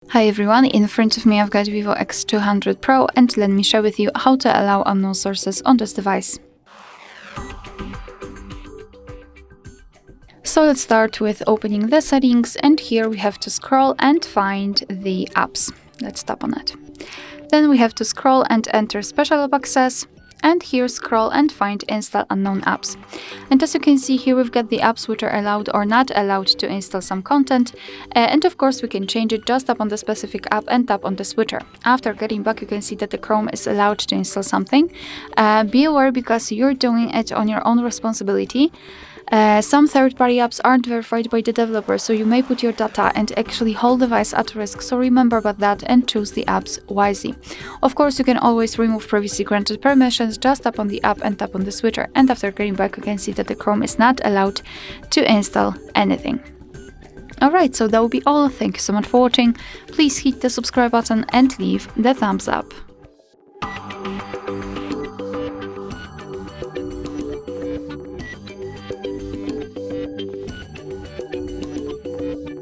Hi everyone, in front of me I've got VIVO X200 Pro and let me share with you how to allow unknown sources on this device. So let's start with opening the settings, and here we have to scroll and find the apps. Let's tap on it. Then we have to scroll and enter special app access, and here scroll and find install unknown apps. And as you can see here, we've got the apps which are allowed or not allowed to install some content, and of course we can change it. Just tap on the specific app and tap on the switcher. After getting back, you can see that the Chrome is allowed to install something. Be aware, because you're doing it on your own responsibility. Some third-party apps aren't verified by the developer, so you may put your data and actually whole device at risk, so remember about that and choose the apps wisely. Of course, you can always remove previously granted permissions. Just tap on the app and tap on the switcher, and after getting back you can see that the Chrome is not allowed to install anything. Alright, so that will be all. Thank you so much for watching. Please hit the subscribe button and leave the thumbs up.